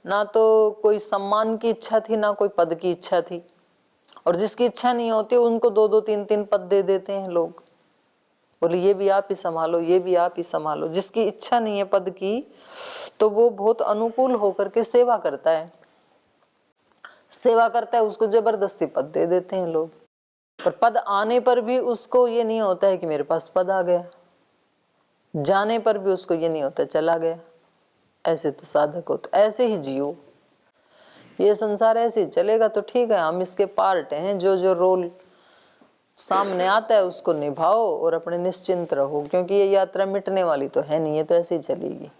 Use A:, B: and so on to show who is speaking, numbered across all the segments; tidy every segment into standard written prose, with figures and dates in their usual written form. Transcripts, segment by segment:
A: ना तो कोई सम्मान की इच्छा थी, ना कोई पद की इच्छा थी। और जिसकी इच्छा नहीं होती उनको 2-2 3-3 पद दे देते हैं लोग, बोले ये भी आप ही संभालो, ये भी आप ही संभालो। जिसकी इच्छा नहीं है पद की, तो वो बहुत अनुकूल होकर के सेवा करता है, उसको जबरदस्ती पद दे देते हैं लोग। पर पद आने पर भी उसको ये नहीं होता है कि मेरे पास पद आ गया, जाने पर भी उसको ये नहीं होता चला गया। ऐसे तो साधक हो, तो ऐसे ही जियो, ये संसार ऐसे ही चलेगा तो ठीक है, हम इसके पार्ट हैं। जो जो रोल सामने आता है उसको निभाओ और अपने निश्चिंत रहो, क्योंकि ये यात्रा मिटने वाली तो है नहीं, ये तो ऐसे ही चलेगी,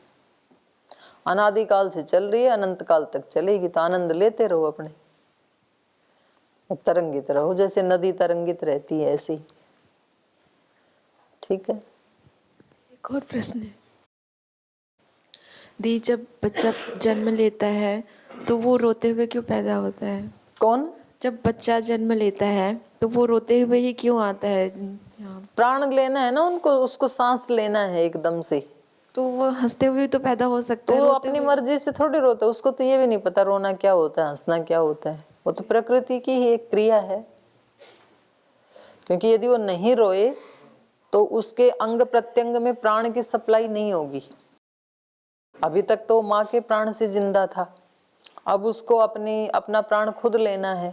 A: अनादिकाल से चल रही है, अनंत काल तक चलेगी। तो आनंद लेते रहो अपने, तरंगित रहो, जैसे नदी तरंगित रहती है ऐसे ही। ठीक है।
B: एक और प्रश्न है दी, जब बच्चा जन्म लेता है तो वो रोते हुए क्यों पैदा होता है?
A: कौन?
B: जब बच्चा जन्म लेता है तो वो रोते हुए ही क्यों आता है?
A: प्राण लेना है ना उनको, उसको सांस लेना है एकदम से।
B: तो वो हंसते हुए तो पैदा हो सकता
A: तो
B: है,
A: वो अपनी मर्जी से थोड़ी रोता है, उसको तो ये भी नहीं पता रोना क्या होता है, हंसना क्या होता है। वो तो प्रकृति की ही एक क्रिया है। क्योंकि यदि वो नहीं रोए तो उसके अंग प्रत्यंग में प्राण की सप्लाई नहीं होगी। अभी तक तो माँ के प्राण से जिंदा था, अब उसको अपना प्राण खुद लेना है,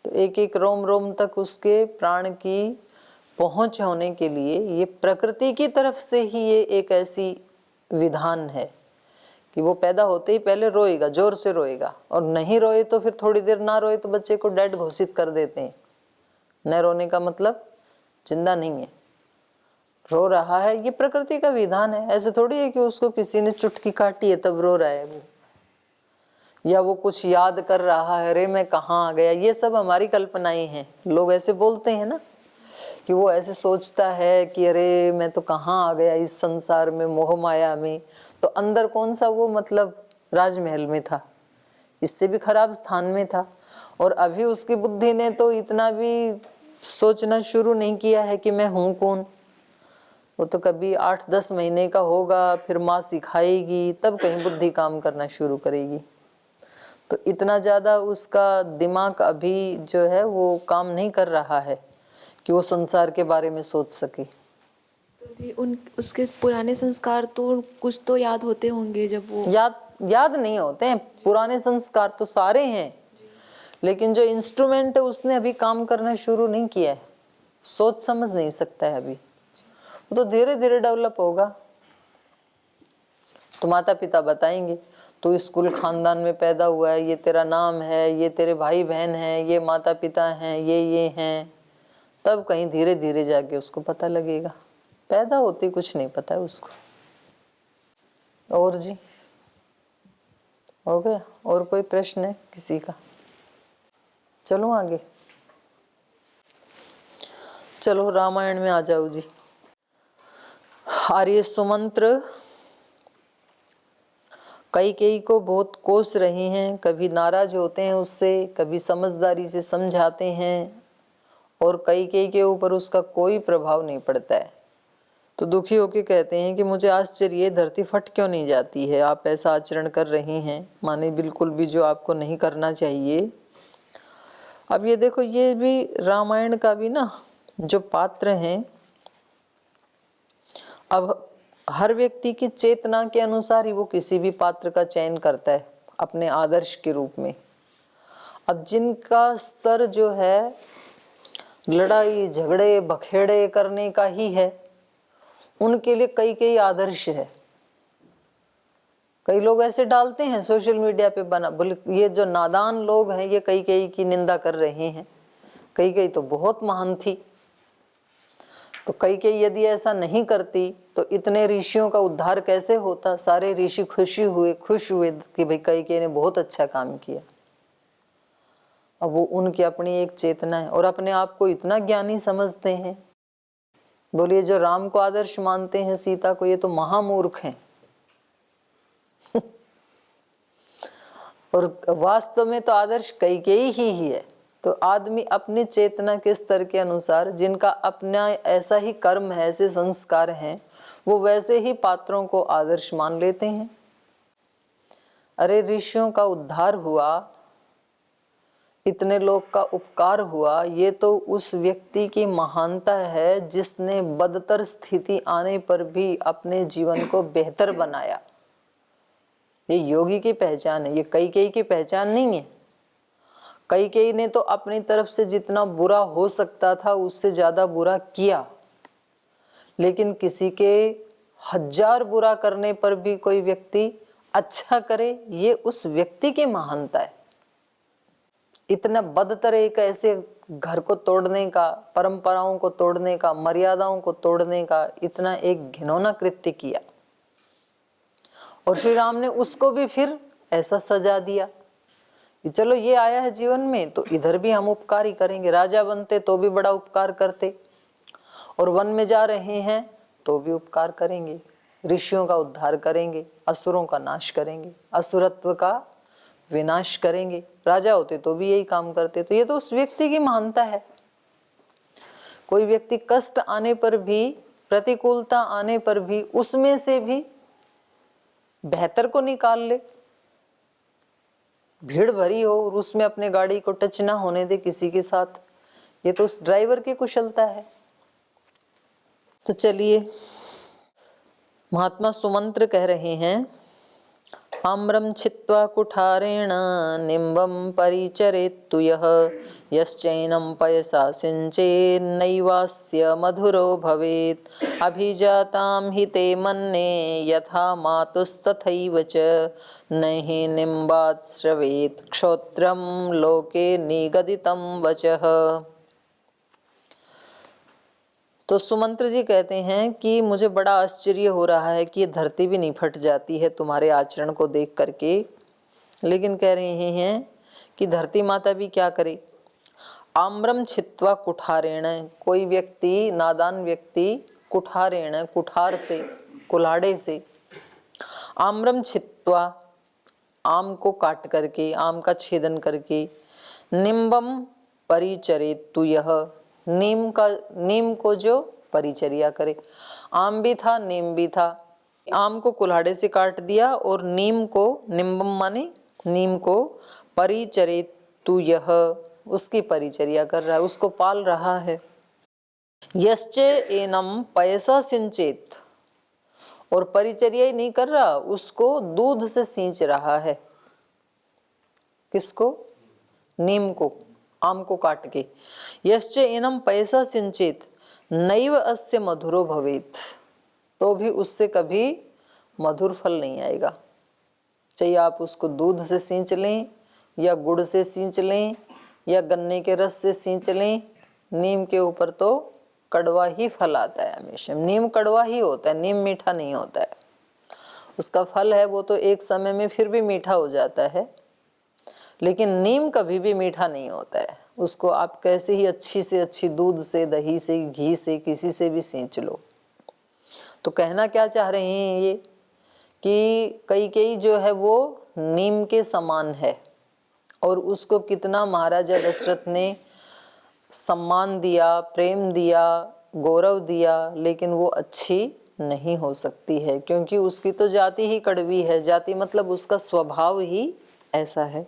A: तो एक एक रोम रोम तक उसके प्राण की पहुंच होने के लिए ये प्रकृति की तरफ से ही ये एक ऐसी विधान है कि वो पैदा होते ही पहले रोएगा, जोर से रोएगा, और नहीं रोए तो फिर थोड़ी देर ना रोए तो बच्चे को डेड घोषित कर देते हैं। न रोने का मतलब जिंदा नहीं है, रो रहा है, ये प्रकृति का विधान है। ऐसे थोड़ी है कि उसको किसी ने चुटकी काटी है तब रो रहा है वो, या वो कुछ याद कर रहा है, अरे मैं कहाँ आ गया। ये सब हमारी कल्पनाएं हैं। लोग ऐसे बोलते हैं ना कि वो ऐसे सोचता है कि अरे मैं तो कहाँ आ गया इस संसार में, मोह माया में। तो अंदर कौन सा वो मतलब राजमहल में था, इससे भी खराब स्थान में था। और अभी उसकी बुद्धि ने तो इतना भी सोचना शुरू नहीं किया है कि मैं हूँ कौन। वो तो कभी 8-10 महीने का होगा, फिर माँ सिखाएगी, तब कहीं बुद्धि काम करना शुरू करेगी। तो इतना ज़्यादा उसका दिमाग अभी जो है वो काम नहीं कर रहा है कि वो संसार के बारे में सोच सके।
B: तो उसके पुराने संस्कार तो कुछ तो याद होते होंगे, जब वो
A: याद नहीं होते हैं। पुराने संस्कार तो सारे हैं, लेकिन जो इंस्ट्रूमेंट है उसने अभी काम करना शुरू नहीं किया है, सोच समझ नहीं सकता है अभी। वो तो धीरे धीरे डेवलप होगा। तो माता पिता बताएंगे तो स्कूल खानदान में पैदा हुआ है, ये तेरा नाम है, ये तेरे भाई बहन हैं, ये माता पिता हैं, ये हैं, तब कहीं धीरे धीरे जाके उसको पता लगेगा। पैदा होते कुछ नहीं पता है उसको। और जी हो गया? और कोई प्रश्न है किसी का? चलो आगे, चलो रामायण में आ जाओ जी। आर्य सुमंत्र कैकेयी को बहुत कोस रहे हैं, कभी नाराज होते हैं उससे, कभी समझदारी से समझाते हैं, और कैकेयी के ऊपर उसका कोई प्रभाव नहीं पड़ता है। तो दुखी होके कहते हैं कि मुझे आश्चर्य, धरती फट क्यों नहीं जाती है, आप ऐसा आचरण कर रही हैं, माने बिल्कुल भी जो आपको नहीं करना चाहिए। अब ये देखो, ये भी रामायण का भी ना जो पात्र हैं, अब हर व्यक्ति की चेतना के अनुसार ही वो किसी भी पात्र का चयन करता है अपने आदर्श के रूप में। अब जिनका स्तर जो है लड़ाई झगड़े बखेड़े करने का ही है, उनके लिए कई आदर्श है। कई लोग ऐसे डालते हैं सोशल मीडिया पे बना, बोले ये जो नादान लोग हैं ये कई की निंदा कर रहे हैं, कई तो बहुत महान थी। तो कई यदि ऐसा नहीं करती तो इतने ऋषियों का उद्धार कैसे होता। सारे ऋषि खुश हुए कि भाई कई ने बहुत अच्छा काम किया। अब वो उनकी अपनी एक चेतना है और अपने आप को इतना ज्ञानी समझते हैं। बोलिए जो राम को आदर्श मानते हैं, सीता को, ये तो महामूर्ख हैं। और वास्तव में तो आदर्श कैकेयी ही है। तो आदमी अपनी चेतना के स्तर के अनुसार, जिनका अपना ऐसा ही कर्म है, ऐसे संस्कार हैं, वो वैसे ही पात्रों को आदर्श मान लेते हैं। अरे ऋषियों का उद्धार हुआ, इतने लोग का उपकार हुआ, ये तो उस व्यक्ति की महानता है जिसने बदतर स्थिति आने पर भी अपने जीवन को बेहतर बनाया। ये योगी की पहचान है, ये कैकेयी की पहचान नहीं है। कैकेयी ने तो अपनी तरफ से जितना बुरा हो सकता था उससे ज्यादा बुरा किया, लेकिन किसी के 1000 बुरा करने पर भी कोई व्यक्ति अच्छा करे, ये उस व्यक्ति की महानता है। इतना बदतर एक ऐसे घर को तोड़ने का, परंपराओं को तोड़ने का, मर्यादाओं को तोड़ने का इतना एक घिनौना कृत्य किया, और श्री राम ने उसको भी फिर ऐसा सजा दिया कि चलो ये आया है जीवन में तो इधर भी हम उपकार ही करेंगे। राजा बनते तो भी बड़ा उपकार करते, और वन में जा रहे हैं तो भी उपकार करेंगे, ऋषियों का उद्धार करेंगे, असुरों का नाश करेंगे, असुरत्व का विनाश करेंगे। राजा होते तो भी यही काम करते। तो ये तो उस व्यक्ति की महानता है। कोई व्यक्ति कष्ट आने पर भी, प्रतिकूलता आने पर भी उसमें से भी बेहतर को निकाल ले, भीड़ भरी हो और उसमें अपने गाड़ी को टच ना होने दे किसी के साथ, ये तो उस ड्राइवर की कुशलता है। तो चलिए, महात्मा सुमंत्र कह रहे हैं, आम्रम छित्त्वा कुठारेण निम्बम परिचरेत्तु यः यश्चैनं पयसा सिंचेन्नैवास्य मधुरो भवेत् अभिजातां हि ते मन्ये यथा मातुस्तथैव च न हि निम्बात् श्रवेत् क्षोत्रं लोके निगदितं वचः। तो सुमंत्र जी कहते हैं कि मुझे बड़ा आश्चर्य हो रहा है कि ये धरती भी नहीं फट जाती है तुम्हारे आचरण को देख करके, लेकिन कह रहे हैं कि धरती माता भी क्या करे। आम्रम छित्त्वा कुठारेण, कोई व्यक्ति, नादान व्यक्ति, कुठारेण, कुठार से, कुल्हाड़े से, आम्रम छित्त्वा, आम को काट करके, आम का छेदन करके, निम्बम परिचरेत्तु यः, नीम को जो परिचर्या करे। आम भी था, नीम भी था, आम को कुल्हाड़े से काट दिया और नीम को, निम्बम माने नीम को, परिचरेत्तु यः, उसकी परिचर्या कर रहा है, उसको पाल रहा है। यश्च एनम पयसा सिंचेत, और परिचर्या ही नहीं कर रहा, उसको दूध से सींच रहा है। किसको? नीम को, आम को काट के। यश्च एनम पयसा सिंचित नैव अस्य मधुरो भवेत्, तो भी उससे कभी मधुर फल नहीं आएगा। चाहिए आप उसको दूध से सींच लें या गुड़ से सींच लें या गन्ने के रस से सींच लें, नीम के ऊपर तो कड़वा ही फल आता है हमेशा। नीम कड़वा ही होता है, नीम मीठा नहीं होता है। उसका फल है वो तो एक समय में फिर भी मीठा हो जाता है, लेकिन नीम कभी भी मीठा नहीं होता है। उसको आप कैसे ही अच्छी से अच्छी दूध से, दही से, घी से, किसी से भी सींच लो। तो कहना क्या चाह रहे हैं ये कि कैकेयी जो है वो नीम के समान है, और उसको कितना महाराजा दशरथ ने सम्मान दिया, प्रेम दिया, गौरव दिया, लेकिन वो अच्छी नहीं हो सकती है, क्योंकि उसकी तो जाति ही कड़वी है। जाति मतलब उसका स्वभाव ही ऐसा है,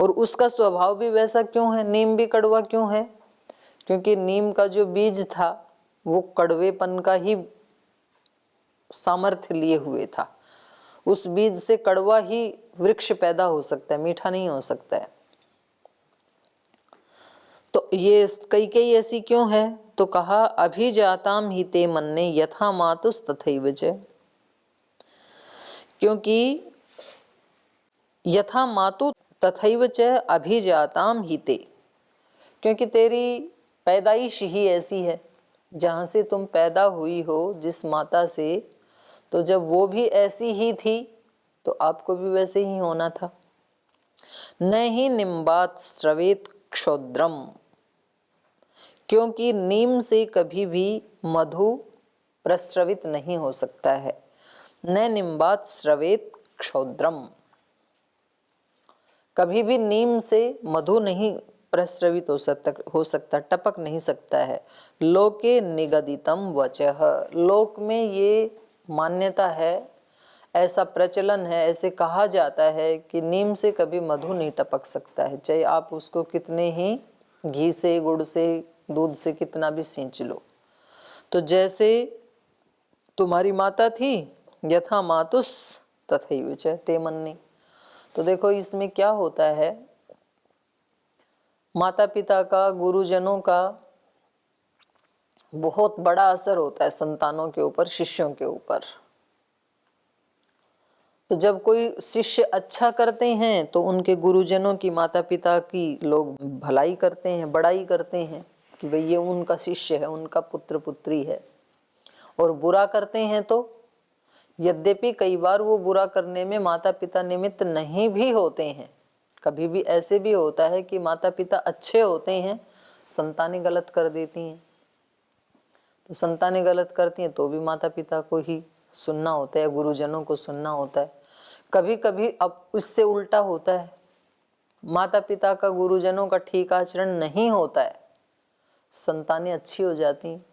A: और उसका स्वभाव भी वैसा क्यों है? नीम भी कड़वा क्यों है? क्योंकि नीम का जो बीज था वो कड़वेपन का ही सामर्थ्य लिए हुए था। उस बीज से कड़वा ही वृक्ष पैदा हो सकता है, मीठा नहीं हो सकता है। तो ये कैकेयी ऐसी क्यों है? तो कहा अभिजाताम ही ते मन्ये यथा मातुस तथैव च, क्योंकि यथा मातु तथैव च अभिजाताम ही ते, क्योंकि तेरी पैदाइश ही ऐसी है, जहाँ से तुम पैदा हुई हो, जिस माता से, तो जब वो भी ऐसी ही थी तो आपको भी वैसे ही होना था। न ही निम्बात श्रवेत क्षोद्रम, क्योंकि नीम से कभी भी मधु प्रस्रवित नहीं हो सकता है। न निम्बात श्रवेत क्षोद्रम, कभी भी नीम से मधु नहीं प्रस्रवित हो सकता, टपक नहीं सकता है। लोके निगदितम वचः, लोक में ये मान्यता है, ऐसा प्रचलन है, ऐसे कहा जाता है कि नीम से कभी मधु नहीं टपक सकता है, चाहे आप उसको कितने ही घी से, गुड़ से, दूध से कितना भी सींच लो। तो जैसे तुम्हारी माता थी, यथा मातुस तथैव च ते मन्ये। तो देखो इसमें क्या होता है, माता पिता का, गुरुजनों का बहुत बड़ा असर होता है संतानों के ऊपर, शिष्यों के ऊपर। तो जब कोई शिष्य अच्छा करते हैं तो उनके गुरुजनों की, माता पिता की लोग भलाई करते हैं, बड़ाई करते हैं कि भाई ये उनका शिष्य है, उनका पुत्र पुत्री है। और बुरा करते हैं तो यद्यपि कई बार वो बुरा करने में माता पिता निमित्त नहीं भी होते हैं, कभी भी ऐसे भी होता है कि माता पिता अच्छे होते हैं, संतानें गलत कर देती हैं। तो संतानें गलत करती हैं तो भी माता पिता को ही सुनना होता है, गुरुजनों को सुनना होता है। कभी कभी अब इससे उल्टा होता है, माता पिता का, गुरुजनों का ठीक आचरण नहीं होता है, संतानें अच्छी हो जाती हैं।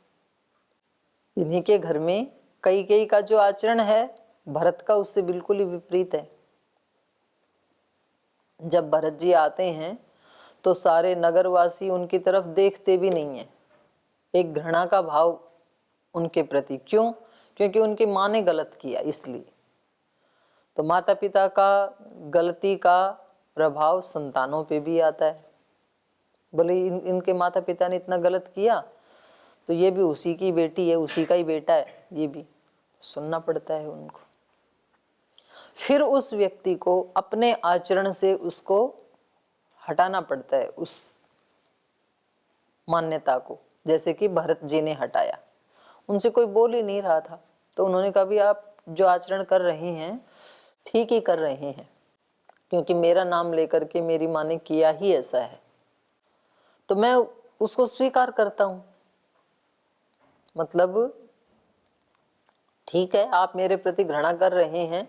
A: इन्हीं के घर में कई का जो आचरण है भरत का उससे बिल्कुल ही विपरीत है। जब भरत जी आते हैं तो सारे नगरवासी उनकी तरफ देखते भी नहीं है, एक घृणा का भाव उनके प्रति। क्यों? क्योंकि उनकी माँ ने गलत किया, इसलिए। तो माता पिता का गलती का प्रभाव संतानों पे भी आता है। बोले इनके माता पिता ने इतना गलत किया तो ये भी उसी की बेटी है, उसी का ही बेटा है, ये भी सुनना पड़ता है उनको। फिर उस व्यक्ति को अपने आचरण से उसको हटाना पड़ता है, उस मान्यता को, जैसे कि भरत जी ने हटाया। उनसे कोई बोल ही नहीं रहा था तो उन्होंने कहा भी आप जो आचरण कर रहे हैं ठीक ही कर रहे हैं, क्योंकि मेरा नाम लेकर के मेरी माँ ने किया ही ऐसा है, तो मैं उसको स्वीकार करता हूँ। मतलब ठीक है, आप मेरे प्रति घृणा कर रहे हैं,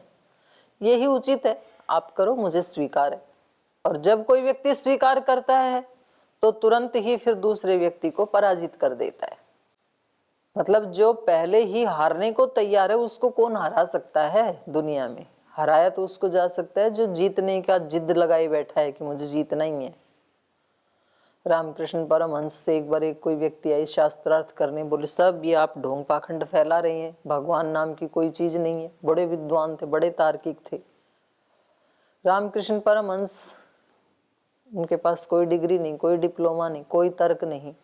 A: यही उचित है, आप करो, मुझे स्वीकार है। और जब कोई व्यक्ति स्वीकार करता है तो तुरंत ही फिर दूसरे व्यक्ति को पराजित कर देता है। मतलब जो पहले ही हारने को तैयार है उसको कौन हरा सकता है दुनिया में? हराया तो उसको जा सकता है जो जीतने का जिद लगाए बैठा है कि मुझे जीतना ही है। रामकृष्ण परमहंस से एक बार एक कोई व्यक्ति आई शास्त्रार्थ करने, बोले सब ये आप ढोंग पाखंड फैला रहे हैं, भगवान नाम की कोई चीज नहीं है। बड़े विद्वान थे, बड़े तार्किक थे। रामकृष्ण परमहंस, उनके पास कोई डिग्री नहीं, कोई डिप्लोमा नहीं, कोई तर्क नहीं,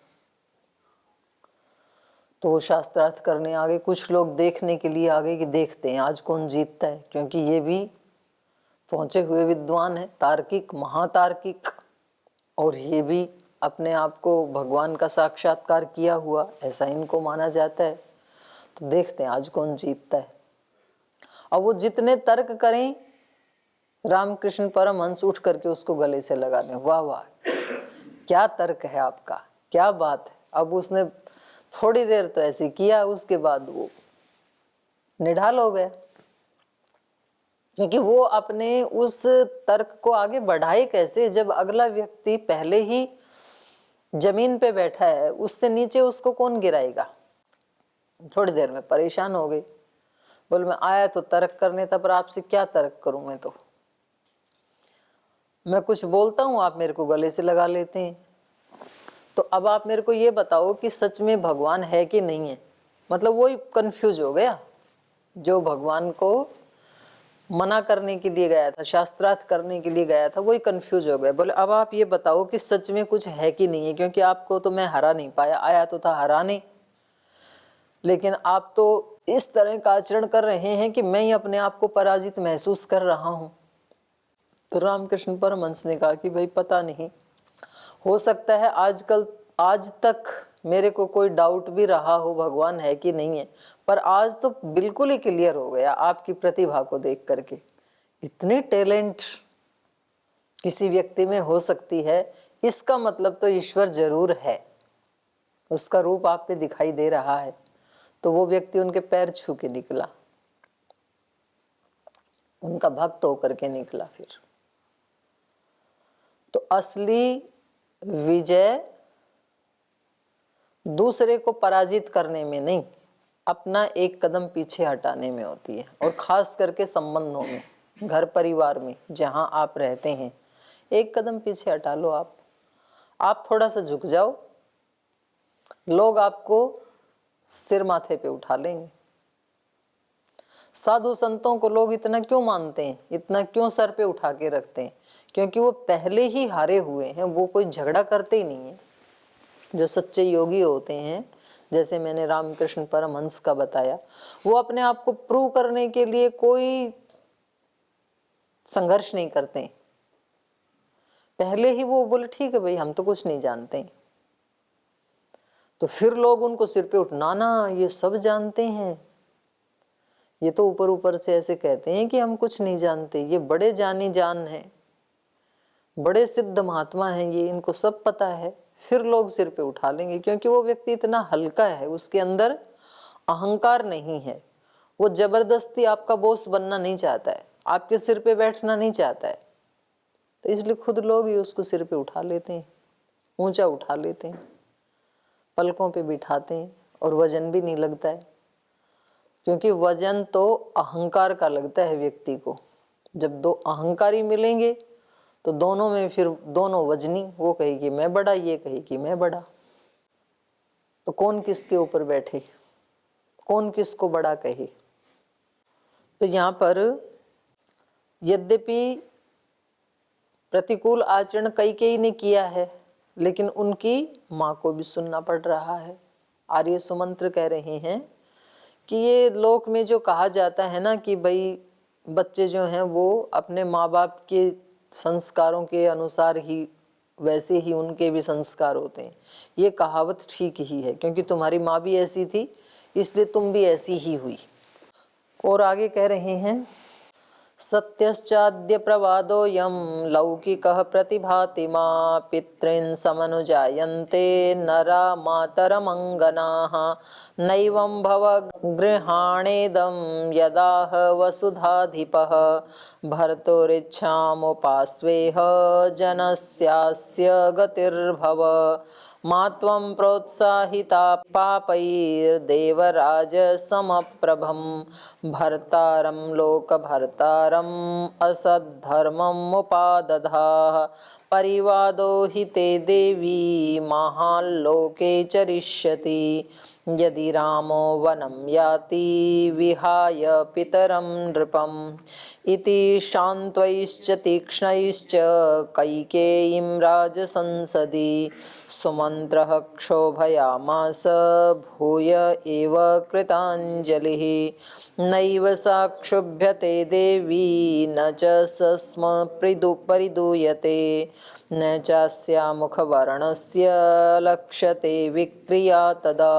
A: तो वो शास्त्रार्थ करने आ गए। कुछ लोग देखने के लिए आ गए कि देखते हैं आज कौन जीतता है, क्योंकि ये भी पहुंचे हुए विद्वान है, तार्किक, महातार्किक, और ये भी अपने आप को भगवान का साक्षात्कार किया हुआ, ऐसा इनको माना जाता है। तो देखते हैं आज कौन जीतता है। और वो जितने तर्क करें, रामकृष्ण परमहंस उठ करके उसको गले से लगा दें, वाह वाह क्या तर्क है आपका, क्या बात है। अब उसने थोड़ी देर तो ऐसे किया, उसके बाद वो निढाल हो गया, क्योंकि वो अपने उस तर्क को आगे बढ़ाए कैसे जब अगला व्यक्ति पहले ही जमीन पे बैठा है, उससे नीचे उसको कौन गिराएगा। थोड़ी देर में परेशान हो गई, बोले मैं आया तो तर्क करने था, पर आपसे क्या तर्क करूं, मैं कुछ बोलता हूं आप मेरे को गले से लगा लेते हैं। तो अब आप मेरे को ये बताओ कि सच में भगवान है कि नहीं है। मतलब वो ही कंफ्यूज हो गया, जो भगवान को मना करने के लिए गया था, शास्त्रार्थ करने के लिए गया था, वही कंफ्यूज हो गया। बोले अब आप ये बताओ कि सच में कुछ है कि नहीं है, क्योंकि आपको तो मैं हरा नहीं पाया, आया तो था हराने, लेकिन आप तो इस तरह का आचरण कर रहे हैं कि मैं ही अपने आप को पराजित महसूस कर रहा हूं। तो रामकृष्ण परमहंस ने कहा कि भाई पता नहीं, हो सकता है आजकल, आज तक मेरे को कोई डाउट भी रहा हो भगवान है कि नहीं है, पर आज तो बिल्कुल ही क्लियर हो गया आपकी प्रतिभा को देख करके। इतनी टैलेंट किसी व्यक्ति में हो सकती है, इसका मतलब तो ईश्वर जरूर है, उसका रूप आप पे दिखाई दे रहा है। तो वो व्यक्ति उनके पैर छू के निकला, उनका भक्त होकर के निकला। फिर तो असली विजय दूसरे को पराजित करने में नहीं, अपना एक कदम पीछे हटाने में होती है, और खास करके संबंधों में, घर परिवार में जहां आप रहते हैं, एक कदम पीछे हटा लो। आप थोड़ा सा झुक जाओ, लोग आपको सिर माथे पे उठा लेंगे। साधु संतों को लोग इतना क्यों मानते हैं, इतना क्यों सर पे उठा के रखते हैं? क्योंकि वो पहले ही हारे हुए हैं, वो कोई झगड़ा करते ही नहीं है। जो सच्चे योगी होते हैं, जैसे मैंने रामकृष्ण परमहंस का बताया, वो अपने आप को प्रूव करने के लिए कोई संघर्ष नहीं करते। पहले ही वो बोले ठीक है भाई, हम तो कुछ नहीं जानते, तो फिर लोग उनको सिर पे उठना, ना ये सब जानते हैं, ये तो ऊपर ऊपर से ऐसे कहते हैं कि हम कुछ नहीं जानते, ये बड़े जानी जान हैं, बड़े सिद्ध महात्मा हैं, ये इनको सब पता है। फिर लोग सिर पे उठा लेंगे, क्योंकि वो व्यक्ति इतना हल्का है, उसके अंदर अहंकार नहीं है। वो जबरदस्ती आपका बॉस बनना नहीं चाहता है, आपके सिर पे बैठना नहीं चाहता है, तो इसलिए खुद लोग ही उसको सिर पे उठा लेते हैं, ऊंचा उठा लेते हैं, पलकों पे बिठाते हैं, और वजन भी नहीं लगता है। क्योंकि वजन तो अहंकार का लगता है व्यक्ति को। जब दो अहंकारी मिलेंगे तो दोनों में फिर दोनों वजनी, वो कहेगी मैं बड़ा, ये कहेगी मैं बड़ा, तो कौन किसके ऊपर बैठे, कौन किसको बड़ा कहे? तो यहाँ पर यद्यपि प्रतिकूल आचरण कैकेयी ने किया है, लेकिन उनकी माँ को भी सुनना पड़ रहा है। आर्य सुमंत्र कह रहे हैं कि ये लोक में जो कहा जाता है ना कि भाई बच्चे जो हैं वो अपने माँ बाप के संस्कारों के अनुसार ही, वैसे ही उनके भी संस्कार होते हैं, ये कहावत ठीक ही है, क्योंकि तुम्हारी माँ भी ऐसी थी इसलिए तुम भी ऐसी ही हुई। और आगे कह रहे हैं सत्यश्चाद्य प्रवादोऽयं लौकिकः प्रतिभाति मा पितॄन् समनुजायन्ते नरा मातरमङ्गनाः नैवं भव गृहाणेदं यदाह वसुधाधिपः भर्तुरिच्छामुपास्वेह जनस्यास्य गतिर्भव मा त्वं प्रोत्साहिता पापैर्देवराज समप्रभं भर्तारं लोकभर्तारम् असद्धर्ममुपादधाः परिवादो हि ते देवी महाल्लोके चरिष्यति यदि रामो वनं याति विहाय पितरं नृपम् इति शान्त्वैश्च तीक्ष्णैश्च कैकेयीं राजसंसदि सुमन्त्रः क्षोभयामास भूय एव कृताञ्जलिः नैव सा क्षुभ्यते देवी न च सस्म परिदूयते न चास्या मुखवर्णस्य लक्ष्यते विक्रिया तदा।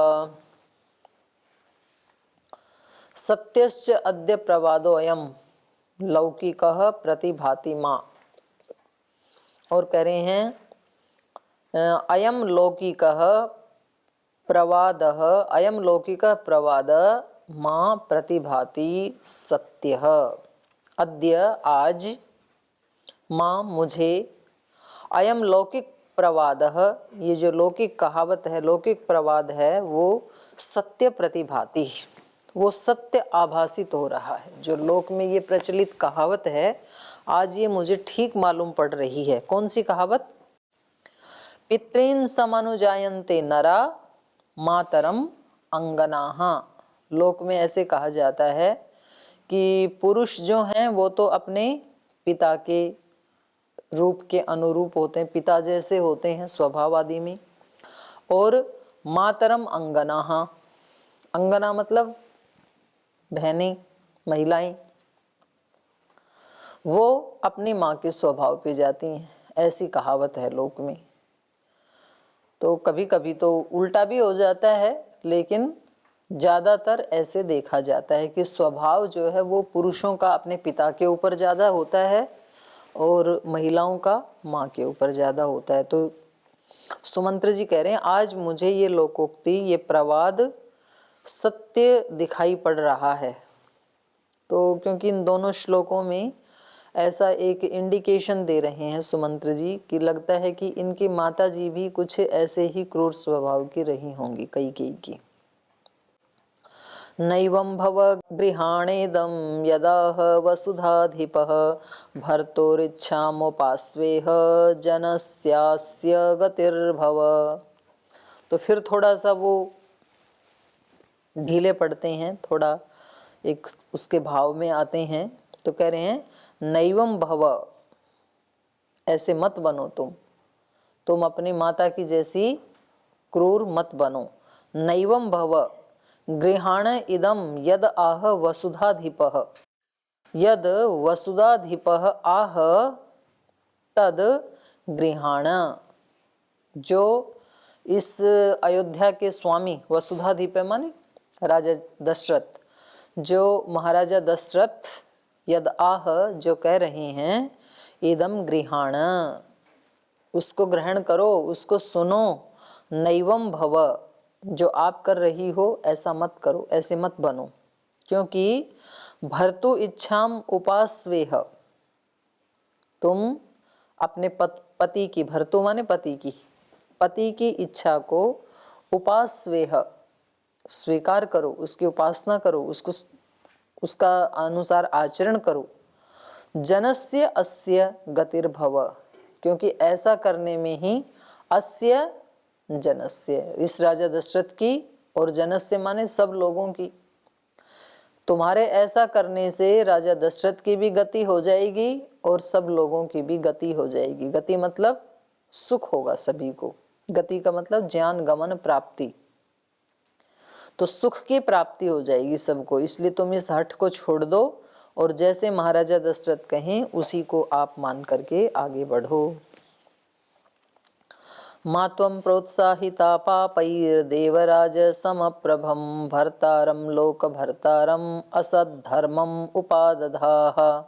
A: सत्यश्च अद्य प्रवादोऽयं लौकिकः प्रतिभाति मां। और कह रहे हैं अयम लौकिकः प्रवादः, अयम लौकिकः प्रवाद मां प्रतिभाति सत्यः। अद्य आज, मां मुझे, अयम लौकिक प्रवादः, ये जो लौकिक कहावत है, लौकिक प्रवाद है, वो सत्य प्रतिभाति, वो सत्य आभासित हो रहा है। जो लोक में ये प्रचलित कहावत है, आज ये मुझे ठीक मालूम पड़ रही है। कौन सी कहावत? पितॄन् समनुजायन्ते नरा मातरम अंगनाः। लोक में ऐसे कहा जाता है कि पुरुष जो हैं वो तो अपने पिता के रूप के अनुरूप होते हैं, पिता जैसे होते हैं स्वभाव आदि में। और मातरम अंगनाः, अंगना मतलब बहनें, महिलाएं, वो अपनी माँ के स्वभाव पे जाती हैं, ऐसी कहावत है लोक में। तो कभी कभी तो उल्टा भी हो जाता है, लेकिन ज़्यादातर ऐसे देखा जाता है कि स्वभाव जो है वो पुरुषों का अपने पिता के ऊपर ज़्यादा होता है और महिलाओं का माँ के ऊपर ज़्यादा होता है। तो सुमंत्र जी कह रहे हैं आज मुझे ये लोकोक्ति, ये प्रवाद सत्य दिखाई पड़ रहा है। तो क्योंकि इन दोनों श्लोकों में ऐसा एक इंडिकेशन दे रहे हैं सुमंत्र जी कि लगता है कि इनकी माता जी भी कुछ ऐसे ही क्रूर स्वभाव की रही होंगी कैकेयी की। नैवं भव गृहाणेदं यदाह वसुधाधिपः भर्तुरिच्छामुपास्वेह जनस्यास्य गतिर्भव। तो फिर थोड़ा सा वो ढीले पड़ते हैं, थोड़ा एक उसके भाव में आते हैं। तो कह रहे हैं नैवं भव, ऐसे मत बनो तुम अपनी माता की जैसी क्रूर मत बनो। नैवं भव गृहाण इदम यद आह वसुधाधिपः, यद वसुधाधिपः आह तद गृहाण। जो इस अयोध्या के स्वामी, वसुधाधिप माने राजा दशरथ, जो महाराजा दशरथ यद आह जो कह रहे हैं, इदम गृहाण, उसको ग्रहण करो, उसको सुनो। नैवं भव, जो आप कर रही हो ऐसा मत करो, ऐसे मत बनो। क्योंकि भर्तु इच्छाम उपास्वेह, तुम अपने पति की, भर्तु माने पति की इच्छा को उपास्वेह स्वीकार करो, उसकी उपासना करो, उसका अनुसार आचरण करो। जनस्य अस्य गतिर्भव, क्योंकि ऐसा करने में ही अस्य जनस्य, इस राजा दशरथ की, और जनस्य माने सब लोगों की, तुम्हारे ऐसा करने से राजा दशरथ की भी गति हो जाएगी और सब लोगों की भी गति हो जाएगी। गति मतलब सुख होगा सभी को, गति का मतलब ज्ञान गमन प्राप्ति, तो सुख की प्राप्ति हो जाएगी सबको। इसलिए तुम इस हठ को छोड़ दो और जैसे महाराजा दशरथ कहें उसी को आप मान करके आगे बढ़ो। मात्वं प्रोत्साहिता पापैर्देवराज समप्रभं भर्तारं लोकभर्तारं असद्धर्मं उपादधाः।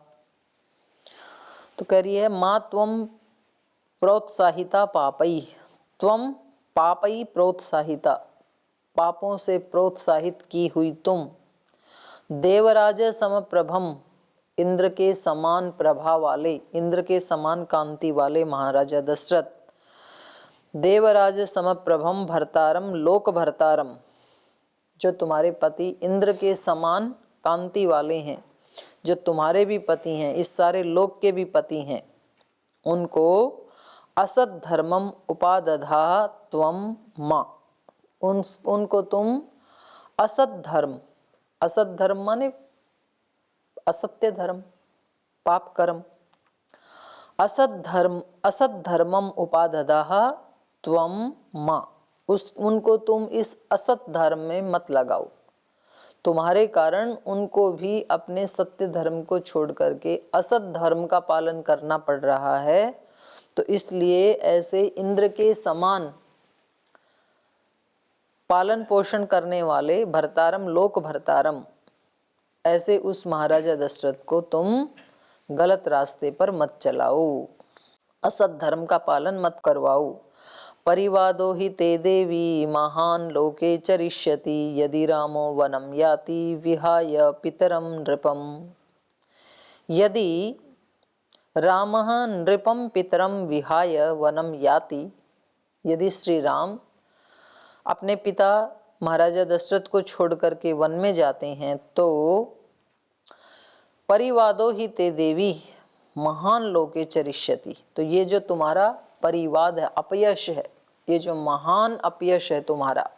A: तो कह रही है मात्वं प्रोत्साहिता पापै, त्वं पापै प्रोत्साहिता, पापों से प्रोत्साहित की हुई तुम, देवराज समप्रभम, इंद्र के समान प्रभा वाले, इंद्र के समान कांति वाले महाराजा दशरथ, देवराज समप्रभम भर्तारम लोक भर्तारम, जो तुम्हारे पति इंद्र के समान कांति वाले हैं, जो तुम्हारे भी पति हैं, इस सारे लोक के भी पति हैं, उनको असत धर्मम उपादधा त्वम मां, उनको तुम असत धर्म माने असत्य धर्म, पाप कर्म, असत धर्मम उपादधाः त्वम मां, उनको तुम इस असत धर्म में मत लगाओ। तुम्हारे कारण उनको भी अपने सत्य धर्म को छोड़ करके असत धर्म का पालन करना पड़ रहा है। तो इसलिए ऐसे इंद्र के समान पालन पोषण करने वाले भर्तारम लोक भर्तारम, ऐसे उस महाराजा दशरथ को तुम गलत रास्ते पर मत चलाओ, असत धर्म का पालन मत करवाओ। परिवादो हि ते देवी महान लोके चरिष्यति यदि रामो वनम याति विहाय पितरम नृपम। यदि रामः नृपम पितरम विहाय वनम याति, यदि श्री राम अपने पिता महाराजा दशरथ को छोड़ करके वन में जाते हैं तो परिवादो ही ते देवी महान लोके चरिष्यति, तो ये जो तुम्हारा परिवाद है, अपयश है, ये जो महान अपयश है तुम्हारा,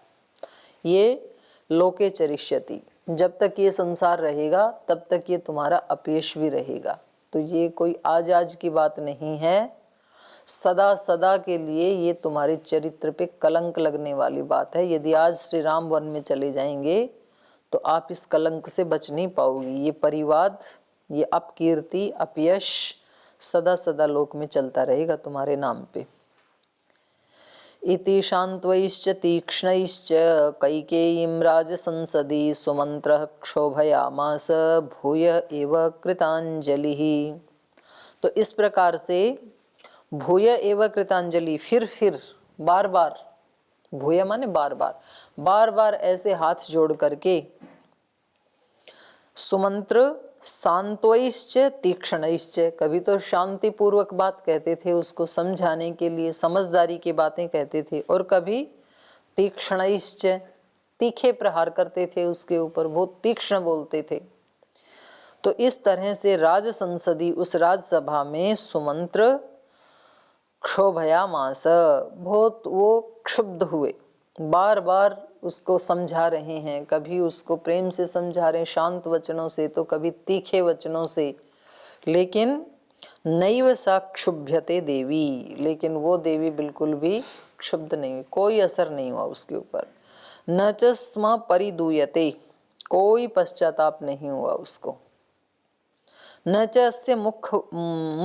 A: ये लोके चरिष्यति, जब तक ये संसार रहेगा तब तक ये तुम्हारा अपयश भी रहेगा। तो ये कोई आज की बात नहीं है, सदा सदा के लिए ये तुम्हारे चरित्र पे कलंक लगने वाली बात है। यदि आज श्री राम वन में चले जाएंगे तो आप इस कलंक से बच नहीं पाओगी। ये परिवाद, ये अपकीर्ति, अपयश सदा सदा लोक में चलता रहेगा तुम्हारे नाम पे। इति शान्त्वैश्च तीक्ष्णैश्च कैकेयीं राजसंसदि सुमन्त्रः क्षोभयामास भूय एव कृतांजलिः। तो इस प्रकार से भूय एव कृतांजलि, फिर बार बार, भूय माने बार बार ऐसे हाथ जोड़ करके, सुमंत्र शांत्वैश्च तीक्ष्णैश्च, कभी तो शांति पूर्वक बात कहते थे उसको समझाने के लिए, समझदारी की बातें कहते थे, और कभी तीक्ष्णैश्च तीखे प्रहार करते थे उसके ऊपर, बहुत तीक्ष्ण बोलते थे। तो इस तरह से राज संसदी, उस राजसभा में सुमंत्र क्षोभयामास, बहुत वो क्षुब्ध हुए, बार बार उसको समझा रहे हैं, कभी उसको प्रेम से समझा रहे हैं शांत वचनों से, तो कभी तीखे वचनों से, लेकिन नैव सा क्षुभ्यते देवी, लेकिन वो देवी बिल्कुल भी क्षुब्ध नहीं हुई, कोई असर नहीं हुआ उसके ऊपर। न च स्म परिदूयते, कोई पश्चाताप नहीं हुआ उसको। न च अस्य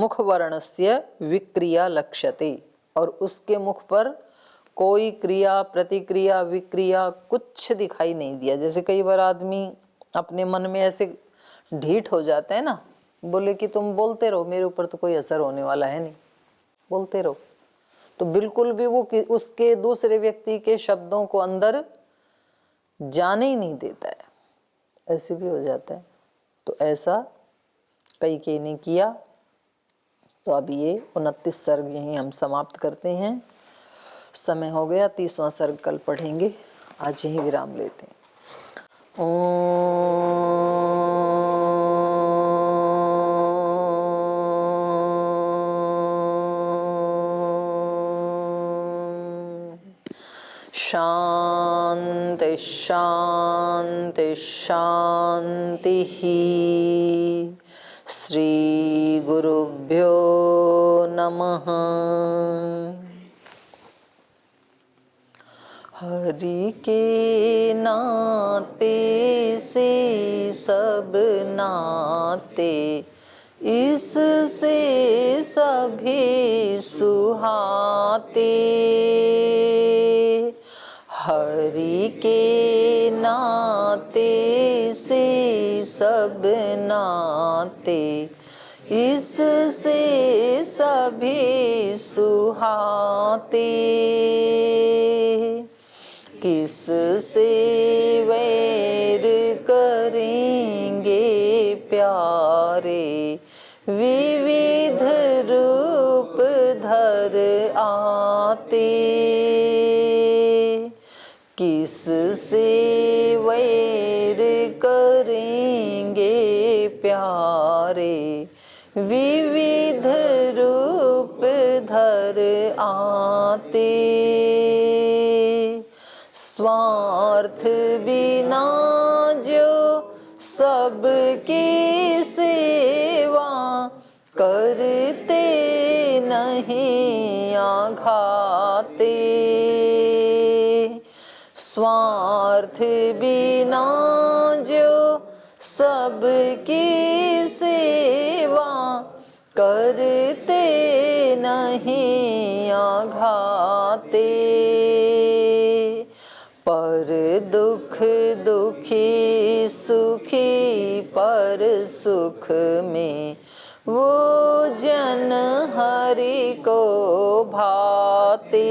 A: मुखवर्णस्य विक्रिया लक्ष्यते, और उसके मुख पर कोई क्रिया, प्रतिक्रिया, विक्रिया कुछ दिखाई नहीं दिया। जैसे कई बार आदमी अपने मन में ऐसे ढीठ हो जाते हैं ना, बोले कि तुम बोलते रहो, मेरे ऊपर तो कोई असर होने वाला है नहीं, बोलते रहो, तो बिल्कुल भी वो उसके दूसरे व्यक्ति के शब्दों को अंदर जाने ही नहीं देता है, ऐसे भी हो जाता है। तो ऐसा कैकेयी ने किया। तो अब ये 29 सर्ग यहीं हम समाप्त करते हैं, समय हो गया। 30वां सर्ग कल पढ़ेंगे, आज यहीं विराम लेते हैं। शांति शांति शांति। श्री गुरुभ्यो नमः। हरि के नाते से सब नाते, इससे सभी सुहाते। हरि के नाते से सब नाते, इससे सभी सुहाते। किससे वैर करेंगे प्यारे, विविध रूप धर आते। किससे वैर करेंगे प्यारे, विविध रूप धर आते। स्वार्थ बिना जो सबकी सेवा, करते नहीं आघाते। स्वार्थ बिना जो सबकी सेवा, करते नहीं आघाते। पर दुख दुखी सुखी पर सुख में, वो जन हरि को भाते।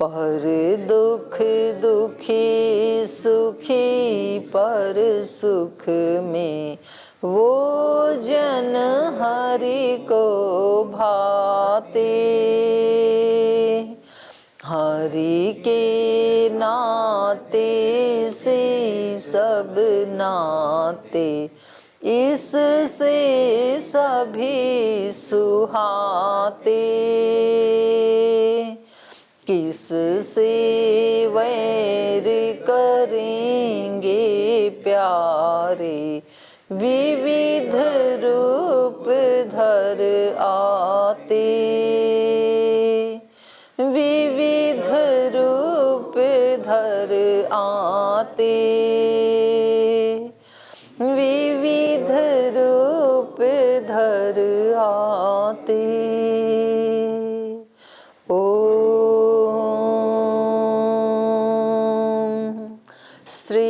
A: पर दुख दुखी सुखी पर सुख में, वो जन हरि को भाते। हरि के नाते से सब नाते, इससे सभी सुहाते। किससे वैर करेंगे प्यारे, विविध रूप धर आते। विविध रूप धर आते। विविध रूप धर आते। ओम श्री